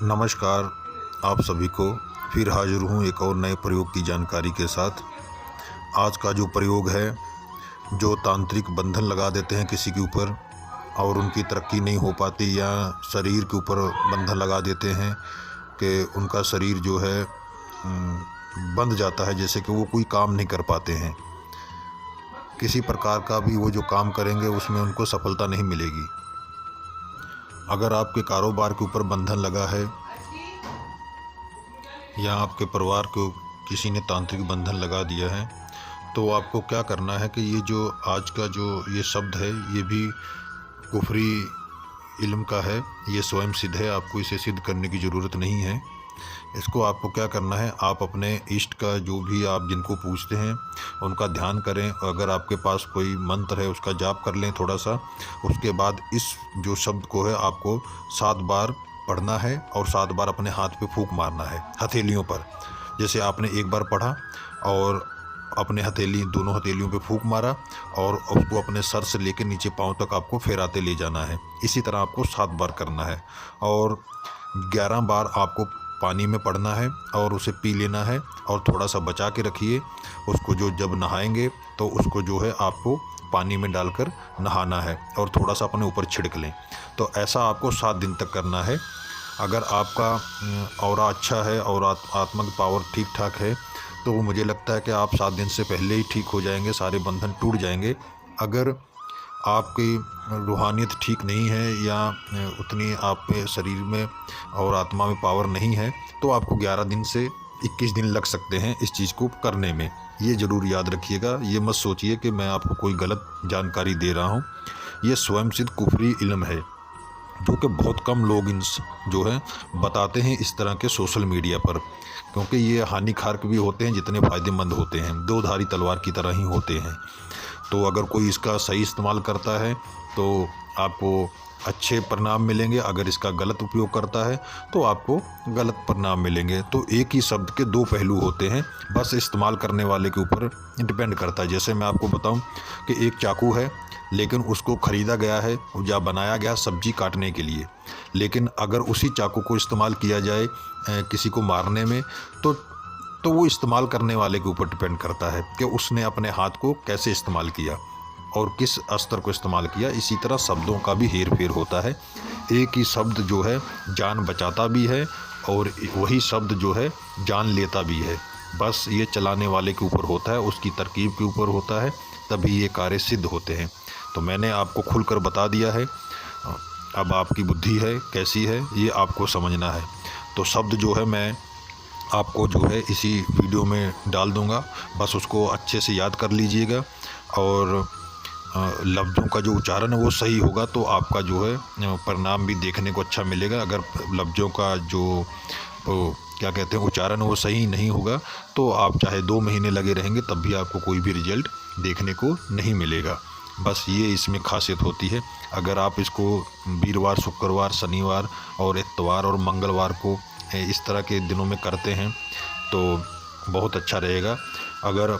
नमस्कार। आप सभी को फिर हाजिर हूँ एक और नए प्रयोग की जानकारी के साथ। आज का जो प्रयोग है, जो तांत्रिक बंधन लगा देते हैं किसी के ऊपर और उनकी तरक्की नहीं हो पाती, या शरीर के ऊपर बंधन लगा देते हैं कि उनका शरीर जो है बंध जाता है, जैसे कि वो कोई काम नहीं कर पाते हैं। किसी प्रकार का भी वो जो काम करेंगे उसमें उनको सफलता नहीं मिलेगी। अगर आपके कारोबार के ऊपर बंधन लगा है या आपके परिवार को किसी ने तांत्रिक बंधन लगा दिया है, तो आपको क्या करना है कि ये जो आज का जो ये शब्द है, ये भी कुफरी इल्म का है, ये स्वयं सिद्ध है। आपको इसे सिद्ध करने की ज़रूरत नहीं है। इसको आपको क्या करना है, आप अपने इष्ट का जो भी आप जिनको पूछते हैं उनका ध्यान करें। अगर आपके पास कोई मंत्र है उसका जाप कर लें थोड़ा सा। उसके बाद इस जो शब्द को है आपको 7 बार पढ़ना है और 7 बार अपने हाथ पे फूंक मारना है, हथेलियों पर। जैसे आपने एक बार पढ़ा और अपने दोनों हथेलियों पे फूंक मारा और उसको अपने सर से लेकर नीचे पाँव तक आपको फेराते ले जाना है। इसी तरह आपको 7 बार करना है और 11 बार आपको पानी में पड़ना है और उसे पी लेना है और थोड़ा सा बचा के रखिए उसको। जो जब नहाएंगे तो उसको जो है आपको पानी में डालकर नहाना है और थोड़ा सा अपने ऊपर छिड़क लें। तो ऐसा आपको 7 दिन तक करना है। अगर आपका ऑरा अच्छा है और आत्मिक पावर ठीक ठाक है, तो मुझे लगता है कि आप 7 दिन से पहले ही ठीक हो जाएंगे, सारे बंधन टूट जाएंगे। अगर आपकी रूहानियत ठीक नहीं है या उतनी आपके शरीर में और आत्मा में पावर नहीं है, तो आपको 11 दिन से 21 दिन लग सकते हैं इस चीज़ को करने में। ये ज़रूर याद रखिएगा। ये मत सोचिए कि मैं आपको कोई गलत जानकारी दे रहा हूँ। ये स्वयं सिद्ध कुफरी इल्म है, जो कि बहुत कम लोग जो है बताते हैं इस तरह के सोशल मीडिया पर, क्योंकि ये हानिकारक भी होते हैं जितने फ़ायदेमंद होते हैं, दो धारी तलवार की तरह ही होते हैं। तो अगर कोई इसका सही इस्तेमाल करता है तो आपको अच्छे परिणाम मिलेंगे। अगर इसका गलत उपयोग करता है तो आपको गलत परिणाम मिलेंगे। तो एक ही शब्द के 2 पहलू होते हैं, बस इस्तेमाल करने वाले के ऊपर डिपेंड करता है। जैसे मैं आपको बताऊं कि एक चाकू है, लेकिन उसको ख़रीदा गया है या बनाया गया सब्जी काटने के लिए, लेकिन अगर उसी चाकू को इस्तेमाल किया जाए किसी को मारने में, तो वो इस्तेमाल करने वाले के ऊपर डिपेंड करता है कि उसने अपने हाथ को कैसे इस्तेमाल किया और किस अस्त्र को इस्तेमाल किया। इसी तरह शब्दों का भी हेर फेर होता है। एक ही शब्द जो है जान बचाता भी है और वही शब्द जो है जान लेता भी है। बस ये चलाने वाले के ऊपर होता है, उसकी तरकीब के ऊपर होता है, तभी ये कार्य सिद्ध होते हैं। तो मैंने आपको खुलकर बता दिया है। अब आपकी बुद्धि है कैसी है ये आपको समझना है। तो शब्द जो है मैं आपको जो है इसी वीडियो में डाल दूंगा, बस उसको अच्छे से याद कर लीजिएगा और लफ्ज़ों का जो उच्चारण है वो सही होगा तो आपका जो है परिणाम भी देखने को अच्छा मिलेगा। अगर लफ्ज़ों का जो क्या कहते हैं उच्चारण वो सही नहीं होगा तो आप चाहे 2 महीने लगे रहेंगे तब भी आपको कोई भी रिजल्ट देखने को नहीं मिलेगा। बस ये इसमें खासियत होती है। अगर आप इसको वीरवार, शुक्रवार, शनिवार और इतवार और मंगलवार को इस तरह के दिनों में करते हैं तो बहुत अच्छा रहेगा। अगर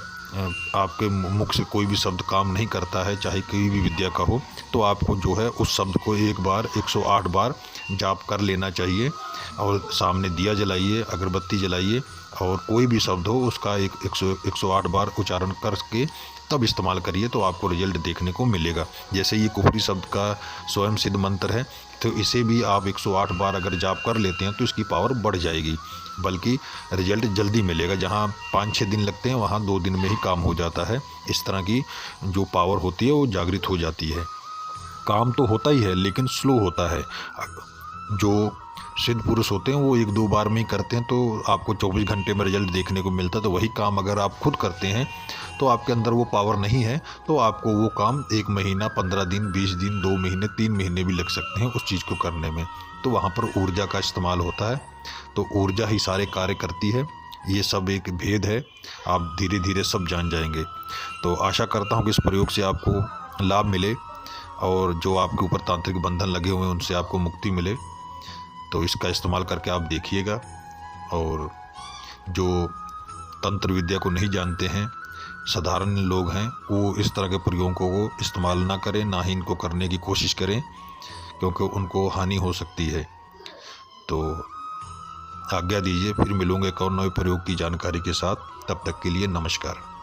आपके मुख से कोई भी शब्द काम नहीं करता है, चाहे कोई भी विद्या का हो, तो आपको जो है उस शब्द को एक बार 108 बार जाप कर लेना चाहिए और सामने दिया जलाइए, अगरबत्ती जलाइए और कोई भी शब्द हो उसका 108 बार उच्चारण करके तब इस्तेमाल करिए, तो आपको रिजल्ट देखने को मिलेगा। जैसे ये कुफरी शब्द का स्वयं सिद्ध मंत्र है, तो इसे भी आप 108 बार अगर जाप कर लेते हैं तो इसकी पावर बढ़ जाएगी, बल्कि रिजल्ट जल्दी मिलेगा। जहां 5-6 दिन लगते हैं वहां 2 दिन में ही काम हो जाता है। इस तरह की जो पावर होती है वो जागृत हो जाती है। काम तो होता ही है लेकिन स्लो होता है। जो सिद्ध पुरुष होते हैं वो 1-2 बार में ही करते हैं तो आपको 24 घंटे में रिजल्ट देखने को मिलता है। तो वही काम अगर आप खुद करते हैं तो आपके अंदर वो पावर नहीं है, तो आपको वो काम 1 महीना, 15 दिन, 20 दिन, 2 महीने, 3 महीने भी लग सकते हैं उस चीज़ को करने में। तो वहाँ पर ऊर्जा का इस्तेमाल होता है, तो ऊर्जा ही सारे कार्य करती है। ये सब एक भेद है, आप धीरे धीरे सब जान जाएंगे। तो आशा करता हूँ कि इस प्रयोग से आपको लाभ मिले और जो आपके ऊपर तांत्रिक बंधन लगे हुए हैं उनसे आपको मुक्ति मिले। तो इसका इस्तेमाल करके आप देखिएगा। और जो तंत्र विद्या को नहीं जानते हैं, साधारण लोग हैं, वो इस तरह के प्रयोगों को इस्तेमाल ना करें, ना ही इनको करने की कोशिश करें, क्योंकि उनको हानि हो सकती है। तो आज्ञा दीजिए, फिर मिलूंगे एक और नए प्रयोग की जानकारी के साथ। तब तक के लिए नमस्कार।